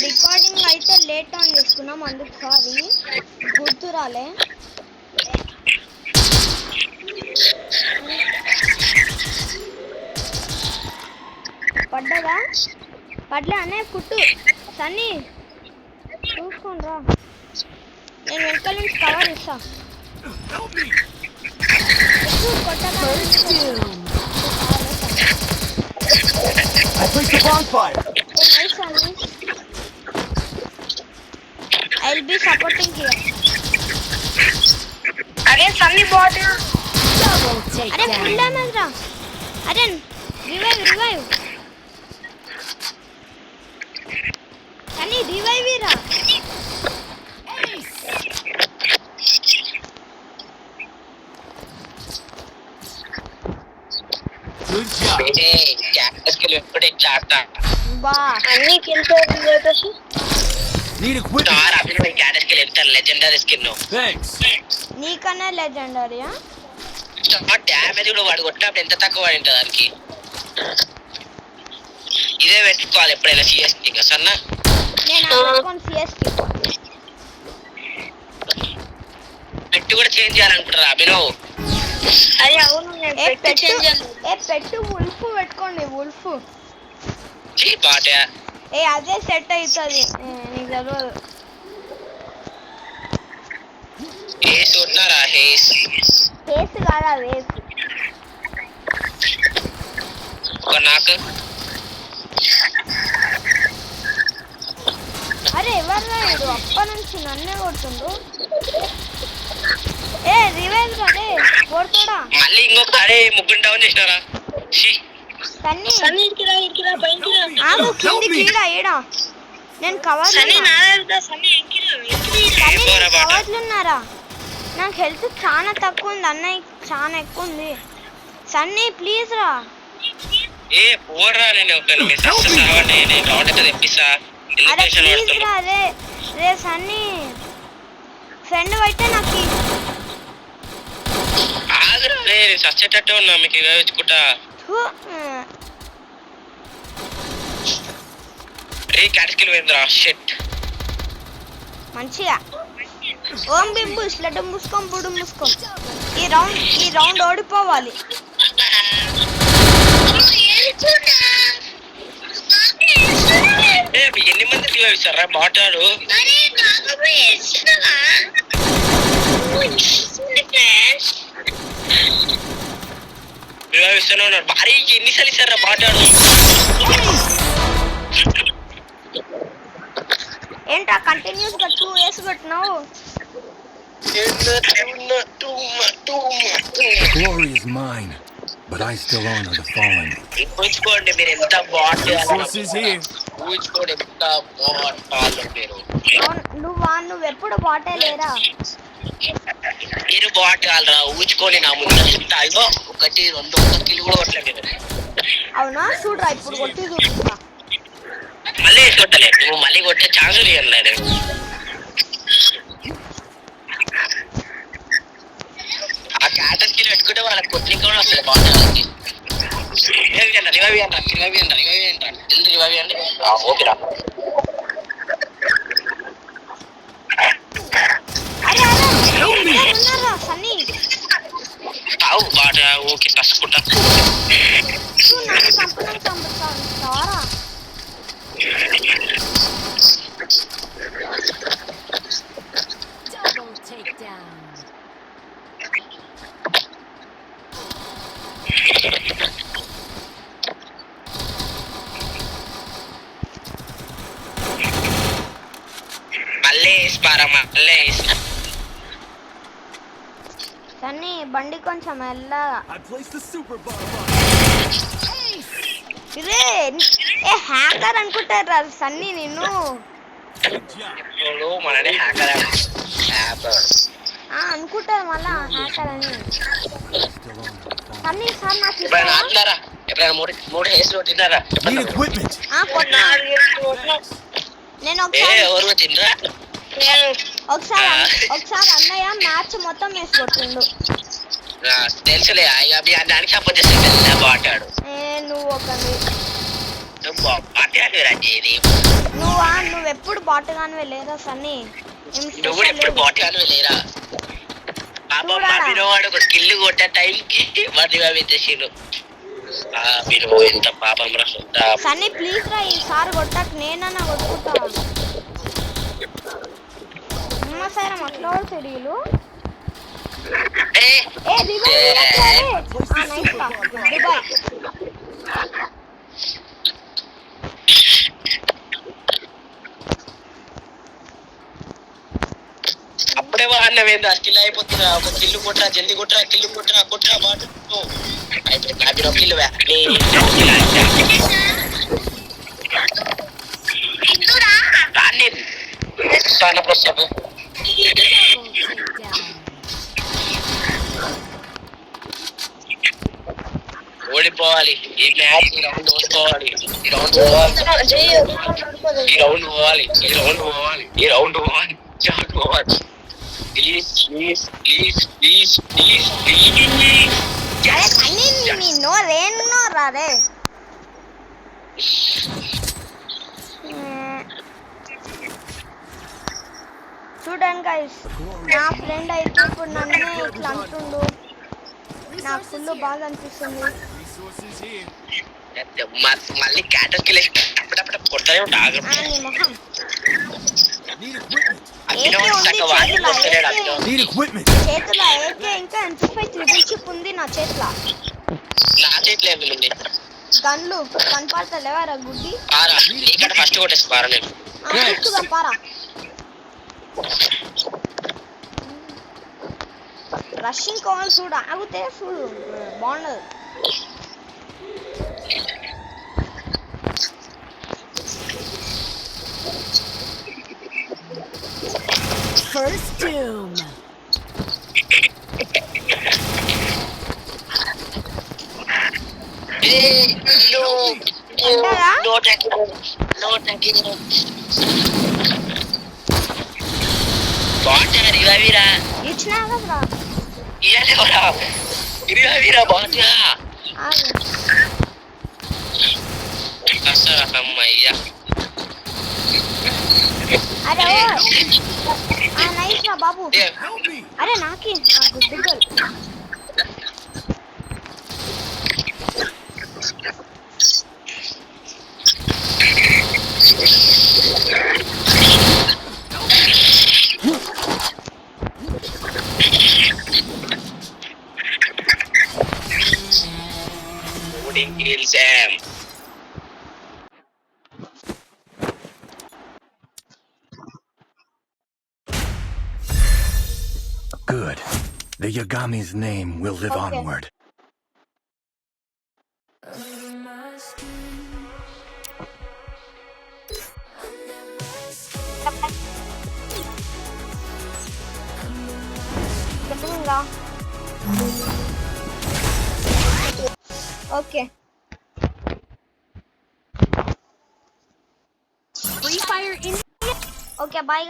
Recording అయితే late on చేసుకున్నాం, అందుకు సారీ, గుర్తు రాలే. పడ్డదా? పడ్లే అనే కుట్టు సన్నీ, చూసుకోండి రా, నేను వెనకాల నుంచి కవర్ ఇస్తా. I placed a bonfire. Nice, Sunny. I'll be supporting here. Again, Sunny bought it. Arey, full damage ra. Arey, revive. Sunny, revive ra. Good job. बेटे कैक्टस के लिए बड़े चाहता बा अन्नी किंतु लेते हैं Need equipment. तार अभी भी कैक्टस के लिए इतना लेजेंडरी स्किन नो Thanks. నీకన్నా లెజెండరీ ఆ స్టార్ట్ డ్యామేజ్ కూడా వాడు కొట్టినప్పుడు ఎంత తక్కువ వాడింటది దానికి ఇదే పెట్టుకోవాలి ఎప్పుడైనా సిఎస్ కి సన్నా నేను అనుకోను సిఎస్ కి పెట్టు కూడా చేంజ్ చేయాలనుకుంటారా అభినవ్ अरे అవును నేను పెట్టు చేంజ్ పెట్టు వుల్ఫ్ పెట్టుకోండి వుల్ఫ్ జీ బాటా అదే సెట్ అవుతుంది నీకు తెలియదు హేస్ ఉన్నారా హేస్ కాదా వేస్ ఒక నాకు అరే ఎవర్రా ఇది అప్ప నుంచి నన్నే కొడుతుండు రివైవ్ రే కొడతాడా మళ్ళీ ఇంకొక అరే ముగ్గురు డౌన్ చేసినారా సన్నీ సన్నీ ఇకిరా బయటికి రా ఆగు కిందికి ఈడా నేను కవర్ సన్నీ నాదా సన్నీ ఇకిరా కవర్లు ఉన్నారా నాకు హెల్త్ చాలా తక్కువ ఉంది అన్నయ్య చాలా ఎక్కువ ఉంది సన్నీ ప్లీజ్ రా ఏ పోరా నేను ఒక మెసేజ్ రావండి నేను రౌండ్ అయితే తెప్పిస్తా అరే ప్లీజ్ రా రే సన్నీ ఫ్రెండ్ అయితే నాకు ఆగరా రే సచ్చేటట్టు ఉన్నా మీకు ఇవ్వచ్చుకుంటా రే క్యాట్స్కిల్ పోయిందిరా షిట్ మంచిగా ఓం బింబు స్లెడ్ మూసుకోం బుడు మూసుకోం ఈ రౌండ్ ఓడిపోవాలి ఎన్ని మంది రివైవ్ ఇస్తారా బాటాడు రివైవ్ ఇస్తానే ఉన్నారు భారీ ఎన్నిసార్లు ఇస్తారా బాటాడు ఏంటా కంటిన్యూస్ గా 2 years కొట్టినావు Glory is mine, but I still honor the fallen. ఊహించుకోండి మీరు ఎంత బాట్ Resources here. ఊహించుకోండి ఎంత బాట్ వాళ్ళు మీరు నువ్వెప్పుడు బాటే లేరా మీరు బాట్ వాళ్ళరా ఊహించుకోండి నా ముందు ఎంత అయ్యో 1 2 1 కిలో కూడా కొట్టలేదు అవునా చూడరా ఇప్పుడు కొట్టి చూపిస్తా మళ్ళీ వేసి కొట్టలే నువ్వు మళ్ళీ కొట్టే ఛాన్స్ లేదు ఆ క్యాటస్ కిలో పెట్టుకుంటే వాళ్ళకి కొట్టింగ్ కూడా వస్తుంది బాట్ వాళ్ళకి రివైవ్ అండి ఓకేరా ఉన్నారా సన్నీ తావు బాట ఓకే కసుకుంటా నువ్వు నన్ను చంపుతారా Double takedown. మళ్ళీ సన్నీ బండి కొంచెం మెల్లగా I placed the super bonfire. ఇదే హ్యాకర్ అనుకుంటారా సన్నీ నిన్ను Good job. ఇప్పుడు మననే హ్యాకర్ అనుకుంటారు మళ్ళా హ్యాకర్ అని Still honor the fallen. Sunny sir నాకు ఎప్పుడైనా ఆడుతున్నారా ఎప్పుడైనా మూడు హేస్ తిన్నారా Need equipment. కొట్టినా నేను ఎవరు తినరా ఒకసారి అన్నయ్య మ్యాచ్ మొత్తం వేసి కొట్టిండు తెలుసులే అవి దానికి సపోర్ట్ చేస్తే బాటాడు నువ్వు ఒక బాటాడు రాజేది నువ్వు ఎప్పుడు బాటగానే లేదా సన్నీ ఏం నువ్వు కూడా స్పెషల్ ఎప్పుడు బాటాను లేరా పాపం మా వినోవాడు ఒక స్కిల్ కొట్టే టైంకి వాడి పెట్టేసిండు మీరు ఎంత పాపం రా సన్నీ ప్లీజ్ రా ఈసారి కొట్టక నేనన్నా కొట్టుకుంటా అమ్మ సైరం అట్లా తెలియలు ఏ దిబాయ్ నైస్ రా దిబాయ్ అప్పుడే వాడినవేంది ఆ స్కిల్ అయిపోతుందా ఒక కిల్లు కొట్టరా జల్దీ కొట్టరా కిల్లు కొట్టరా బాటు అయిపోయింది నాకు ఒక కిల్లు దాన్ని ఓడిపోవాలి ఈ మ్యాచ్ ఈ రౌండ్ ఓడిపోవాలి ఈ రౌండ్ పోవాలి చాట్ పోవాలి ప్లీజ్ అరే సన్నీ నీ నోరేన్నో రారే చూడండి గైస్ నా ఫ్రెండ్ అయితే ఇప్పుడు నన్నే ఇట్లా అంటుండు నాకు ఫుల్ బాగా అనిపిస్తుంది మళ్ళీ క్యాటర్ కి అప్పుడప్పుడు కొడతానే ఉంటా నీ మొహం Need equipment. చేతిలో ఏకే ఇంకా MP5 ట్రిపుల్ చిప్ ఉంది నా చేతిలో ఏమి గన్లు కనపడతలేవారా గుడ్డి పారా నీకంటే ఫస్ట్ కొట్టేసి పారా నేను తీసుకుదా పారా రషింగ్ కాల్ చూడు ఆగితే చూడు బాగుండదు First doom. రివైవీరా ఇచ్చినా కదరా ఇయ్యలేవరా రివైవీరా బాగా అసలు అమ్మయ్యా అరే నైస్ రా బాబు అరే నాకి good girl kills him. Good. The Yagami's name will live onward. Okay. Free Fire in. Okay, bye.